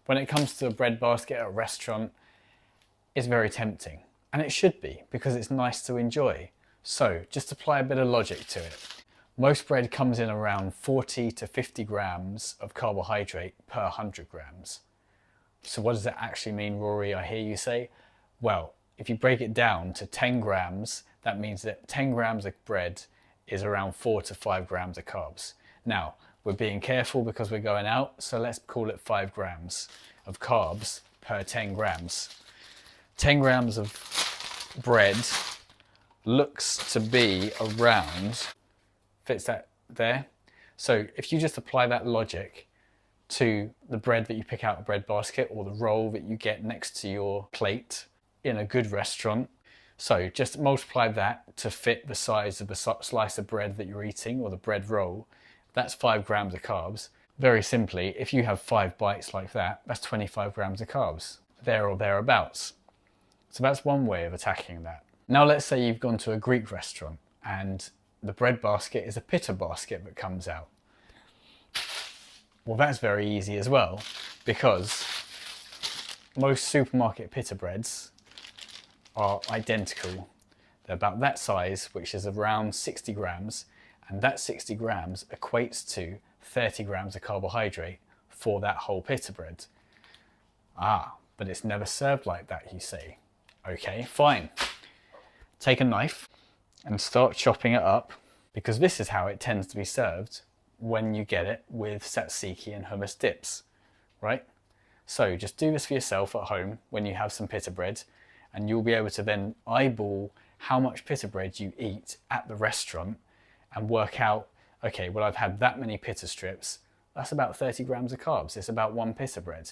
When it comes to a bread basket at a restaurant, it's very tempting. And it should be, because it's nice to enjoy. So just apply a bit of logic to it. Most bread comes in around 40 to 50 grams of carbohydrate per 100 grams. So what does that actually mean, Rory, I hear you say? Well, if you break it down to 10 grams, that means that 10 grams of bread is around 4 to 5 grams of carbs. Now, we're being careful because we're going out, so let's call it 5 grams of carbs per 10 grams. 10 grams of bread looks to be around, fits that there? So if you just apply that logic to the bread that you pick out of a bread basket or the roll that you get next to your plate in a good restaurant, so just multiply that to fit the size of the slice of bread that you're eating or the bread roll. That's 5 grams of carbs. Very simply, if you have 5 bites like that, that's 25 grams of carbs, there or thereabouts. So that's one way of attacking that. Now let's say you've gone to a Greek restaurant and the bread basket is a pita basket that comes out. Well, that's very easy as well, because most supermarket pita breads are identical. They're about that size, which is around 60 grams, and that 60 grams equates to 30 grams of carbohydrate for that whole pita bread. But it's never served like that, you say. Okay, fine. Take a knife and start chopping it up, because this is how it tends to be served when you get it with tzatziki and hummus dips, right? So just do this for yourself at home when you have some pita bread, and you'll be able to then eyeball how much pita bread you eat at the restaurant and work out, okay, well, I've had that many pita strips, that's about 30 grams of carbs, it's about 1 pita bread.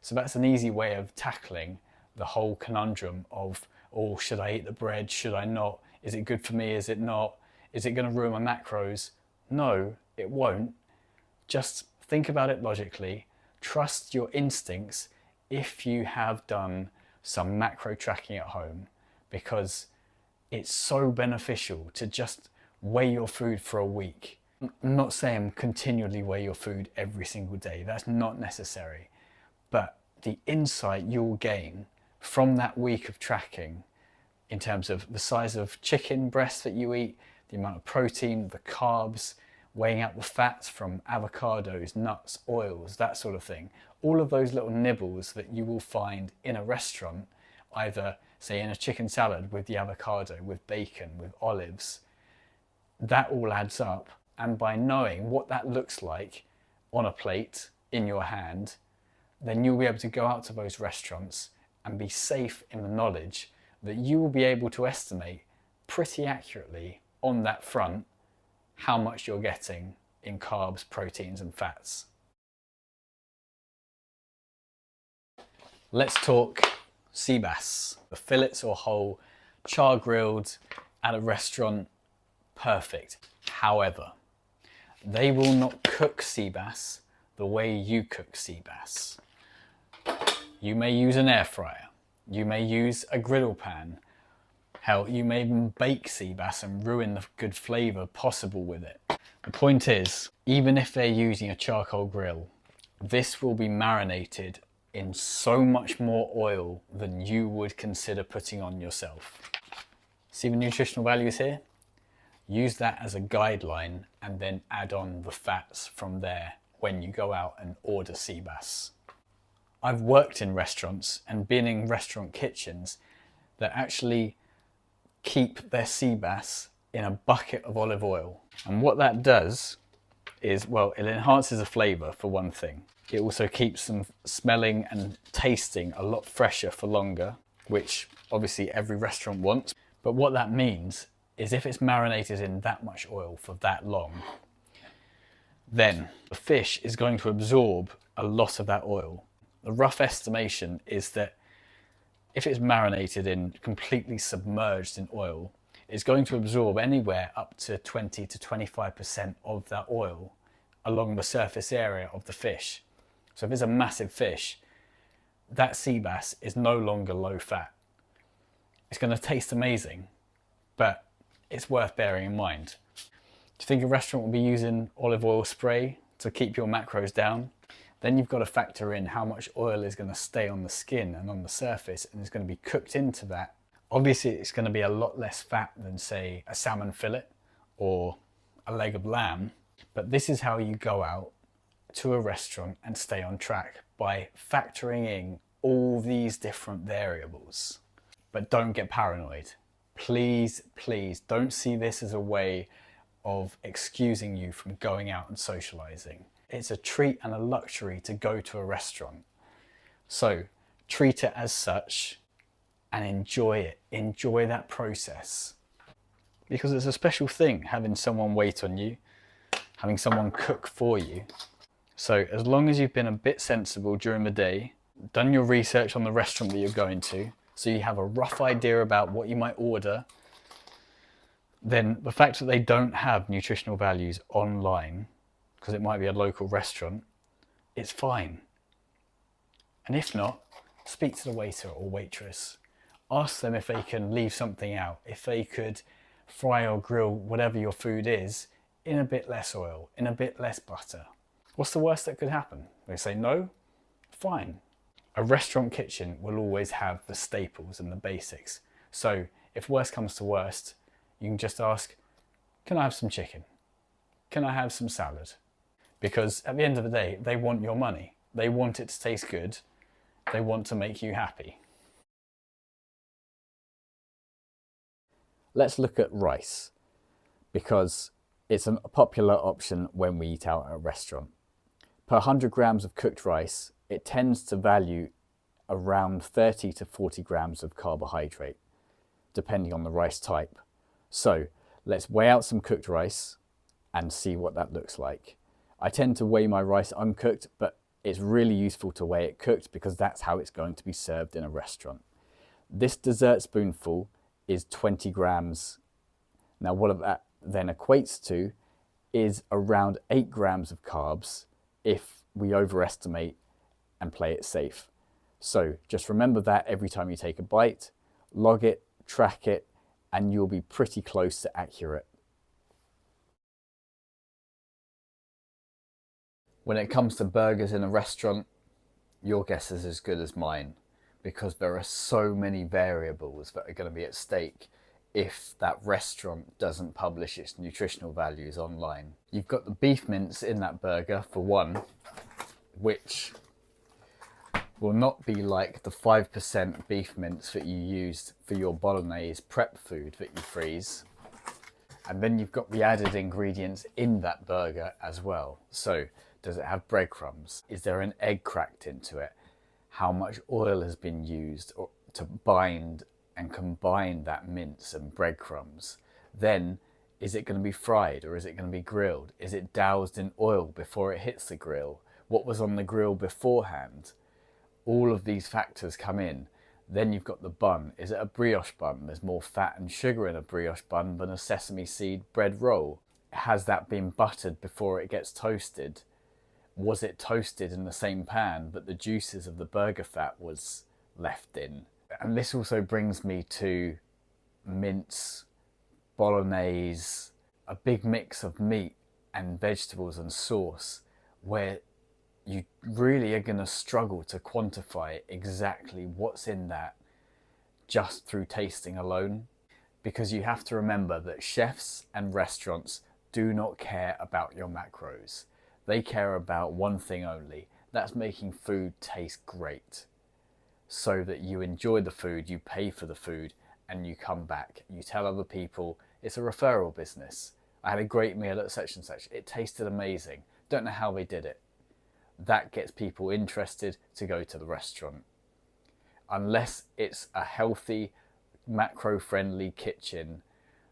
So that's an easy way of tackling the whole conundrum of, oh, should I eat the bread, should I not? Is it good for me, is it not? Is it going to ruin my macros? No, it won't. Just think about it logically. Trust your instincts if you have done some macro tracking at home, because it's so beneficial to just weigh your food for a week. I'm not saying continually weigh your food every single day. That's not necessary. But the insight you'll gain from that week of tracking in terms of the size of chicken breast that you eat, the amount of protein, the carbs, weighing out the fats from avocados, nuts, oils, that sort of thing. All of those little nibbles that you will find in a restaurant, either say in a chicken salad with the avocado, with bacon, with olives, that all adds up. And by knowing what that looks like on a plate in your hand, then you'll be able to go out to those restaurants and be safe in the knowledge that you will be able to estimate pretty accurately on that front how much you're getting in carbs, proteins and fats. Let's talk sea bass. The fillets or whole, char grilled at a restaurant, perfect. However, they will not cook sea bass the way you cook sea bass. You may use an air fryer, you may use a griddle pan, hell, you may even bake sea bass and ruin the good flavour possible with it. The point is, even if they're using a charcoal grill, this will be marinated in so much more oil than you would consider putting on yourself. See the nutritional values here? Use that as a guideline and then add on the fats from there when you go out and order sea bass. I've worked in restaurants and been in restaurant kitchens that actually keep their sea bass in a bucket of olive oil. And what that does is, well, it enhances the flavour for one thing. It also keeps them smelling and tasting a lot fresher for longer, which obviously every restaurant wants. But what that means is if it's marinated in that much oil for that long, then the fish is going to absorb a lot of that oil. The rough estimation is that if it's marinated in completely submerged in oil, it's going to absorb anywhere up to 20 to 25% of that oil along the surface area of the fish. So if it's a massive fish, that sea bass is no longer low fat. It's going to taste amazing, but it's worth bearing in mind. Do you think a restaurant will be using olive oil spray to keep your macros down? Then you've got to factor in how much oil is going to stay on the skin and on the surface and is going to be cooked into that. Obviously, it's going to be a lot less fat than, say, a salmon fillet or a leg of lamb. But this is how you go out to a restaurant and stay on track, by factoring in all these different variables. But don't get paranoid. Please, please don't see this as a way of excusing you from going out and socializing. It's a treat and a luxury to go to a restaurant. So treat it as such and enjoy it. Enjoy that process. Because it's a special thing having someone wait on you, having someone cook for you. So as long as you've been a bit sensible during the day, done your research on the restaurant that you're going to, so you have a rough idea about what you might order, then the fact that they don't have nutritional values online, because it might be a local restaurant, it's fine. And if not, speak to the waiter or waitress. Ask them if they can leave something out, if they could fry or grill whatever your food is in a bit less oil, in a bit less butter. What's the worst that could happen? They say no? Fine. A restaurant kitchen will always have the staples and the basics. So if worst comes to worst, you can just ask, can I have some chicken? Can I have some salad? Because at the end of the day, they want your money. They want it to taste good. They want to make you happy. Let's look at rice, because it's a popular option when we eat out at a restaurant. Per 100 grams of cooked rice, it tends to value around 30 to 40 grams of carbohydrate, depending on the rice type. So let's weigh out some cooked rice and see what that looks like. I tend to weigh my rice uncooked, but it's really useful to weigh it cooked because that's how it's going to be served in a restaurant. This dessert spoonful is 20 grams. Now what that then equates to is around 8 grams of carbs if we overestimate and play it safe. So just remember that every time you take a bite, log it, track it, and you'll be pretty close to accurate. When it comes to burgers in a restaurant, your guess is as good as mine, because there are so many variables that are going to be at stake if that restaurant doesn't publish its nutritional values online. You've got the beef mince in that burger, for one, which will not be like the 5% beef mince that you used for your bolognese prep food that you freeze. And then you've got the added ingredients in that burger as well. So does it have breadcrumbs? Is there an egg cracked into it? How much oil has been used to bind and combine that mince and breadcrumbs? Then is it going to be fried or is it going to be grilled? Is it doused in oil before it hits the grill? What was on the grill beforehand? All of these factors come in. Then you've got the bun. Is it a brioche bun? There's more fat and sugar in a brioche bun than a sesame seed bread roll. Has that been buttered before it gets toasted? Was it toasted in the same pan but the juices of the burger fat was left in? And this also brings me to mince, bolognese, a big mix of meat and vegetables and sauce, where you really are going to struggle to quantify exactly what's in that just through tasting alone. Because you have to remember that chefs and restaurants do not care about your macros. They care about one thing only. That's making food taste great, so that you enjoy the food, you pay for the food, and you come back. You tell other people. It's a referral business. I had a great meal at such and such. It tasted amazing. Don't know how they did it. That gets people interested to go to the restaurant. Unless it's a healthy, macro-friendly kitchen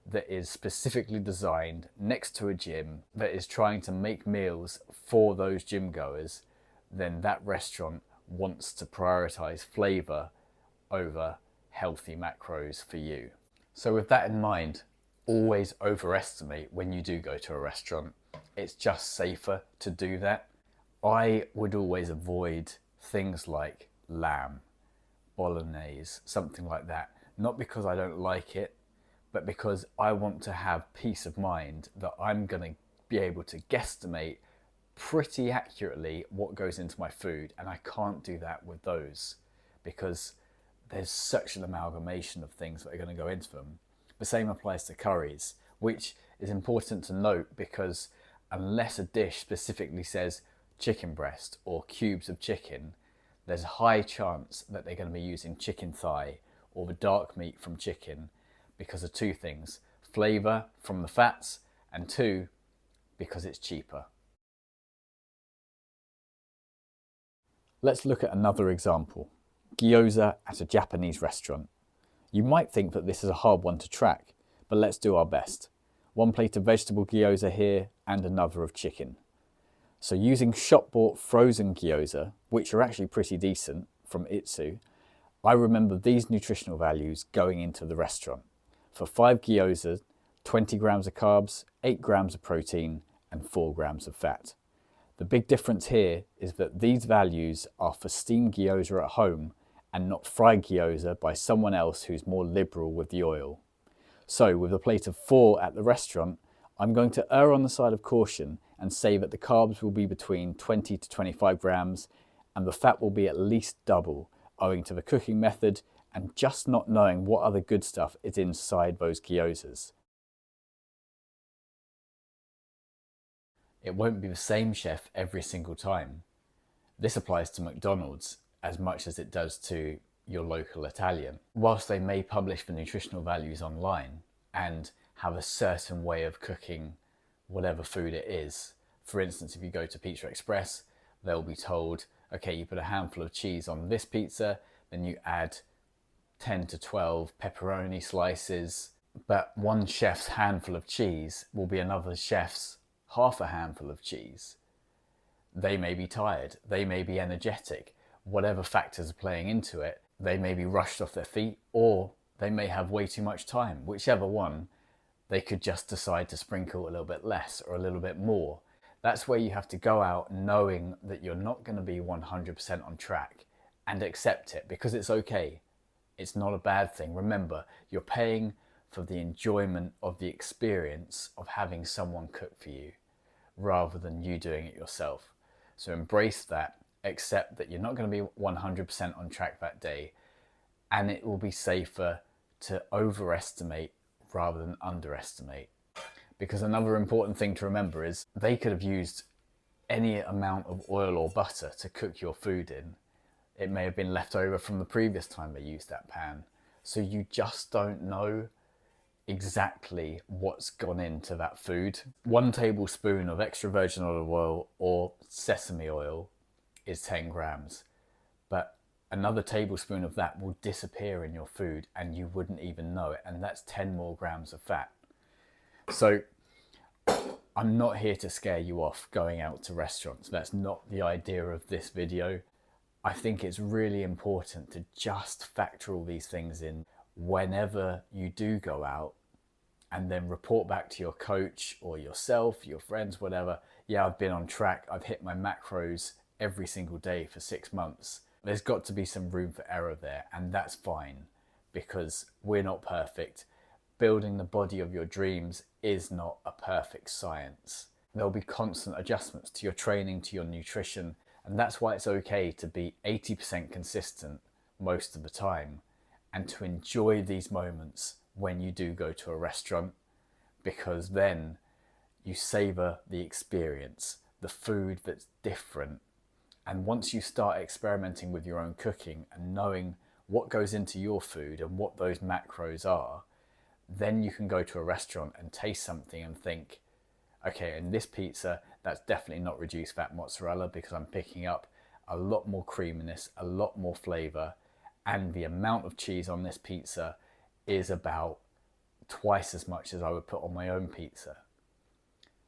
that is specifically designed next to a gym that is trying to make meals for those gym goers, then that restaurant wants to prioritize flavor over healthy macros for you. So with that in mind, always overestimate when you do go to a restaurant. It's just safer to do that. I would always avoid things like lamb, bolognese, something like that. Not because I don't like it, but because I want to have peace of mind that I'm going to be able to guesstimate pretty accurately what goes into my food, and I can't do that with those because there's such an amalgamation of things that are going to go into them. The same applies to curries, which is important to note because unless a dish specifically says chicken breast or cubes of chicken, there's a high chance that they're going to be using chicken thigh or the dark meat from chicken because of two things: flavour from the fats, and two, because it's cheaper. Let's look at another example. Gyoza at a Japanese restaurant. You might think that this is a hard one to track, but let's do our best. One plate of vegetable gyoza here and another of chicken. So using shop-bought frozen gyoza, which are actually pretty decent from Itsu, I remember these nutritional values going into the restaurant. For 5 gyoza, 20 grams of carbs, 8 grams of protein, and 4 grams of fat. The big difference here is that these values are for steamed gyoza at home and not fried gyoza by someone else who's more liberal with the oil. So with a plate of 4 at the restaurant, I'm going to err on the side of caution and say that the carbs will be between 20 to 25 grams and the fat will be at least double, owing to the cooking method and just not knowing what other good stuff is inside those gyozas. It won't be the same chef every single time. This applies to McDonald's as much as it does to your local Italian. Whilst they may publish the nutritional values online and have a certain way of cooking whatever food it is, for instance, if you go to Pizza Express, they'll be told, okay, you put a handful of cheese on this pizza, then you add 10 to 12 pepperoni slices, but one chef's handful of cheese will be another chef's half a handful of cheese. They may be tired, they may be energetic, whatever factors are playing into it, they may be rushed off their feet, or they may have way too much time. Whichever one, they could just decide to sprinkle a little bit less or a little bit more. That's where you have to go out knowing that you're not going to be 100% on track and accept it, because it's okay. It's not a bad thing. Remember, you're paying for the enjoyment of the experience of having someone cook for you rather than you doing it yourself. So embrace that, accept that you're not going to be 100% on track that day, and it will be safer to overestimate rather than underestimate. Because another important thing to remember is they could have used any amount of oil or butter to cook your food in. It may have been left over from the previous time they used that pan. So you just don't know exactly what's gone into that food. 1 tablespoon of extra virgin olive oil or sesame oil is 10 grams, but another tablespoon of that will disappear in your food and you wouldn't even know it, and that's 10 more grams of fat. So I'm not here to scare you off going out to restaurants. That's not the idea of this video. I think it's really important to just factor all these things in whenever you do go out, and then report back to your coach or yourself, your friends, whatever. Yeah, I've been on track. I've hit my macros every single day for 6 months. There's got to be some room for error there, and that's fine because we're not perfect. Building the body of your dreams is not a perfect science. There'll be constant adjustments to your training, to your nutrition, and that's why it's okay to be 80% consistent most of the time and to enjoy these moments when you do go to a restaurant, because then you savor the experience, the food that's different. And once you start experimenting with your own cooking and knowing what goes into your food and what those macros are, then you can go to a restaurant and taste something and think, okay, in this pizza, that's definitely not reduced fat mozzarella because I'm picking up a lot more creaminess, a lot more flavor, and the amount of cheese on this pizza is about twice as much as I would put on my own pizza.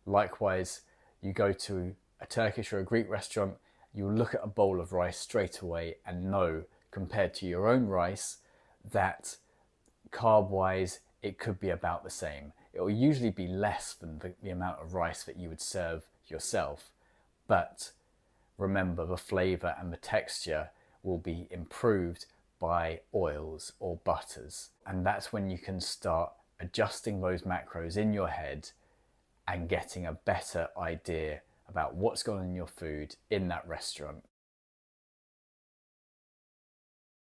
Likewise, you go to a Turkish or a Greek restaurant, you look at a bowl of rice straight away and know, compared to your own rice, that carb-wise, it could be about the same. It will usually be less than the amount of rice that you would serve yourself, but remember, the flavor and the texture will be improved by oils or butters. And that's when you can start adjusting those macros in your head and getting a better idea about what's gone on in your food in that restaurant.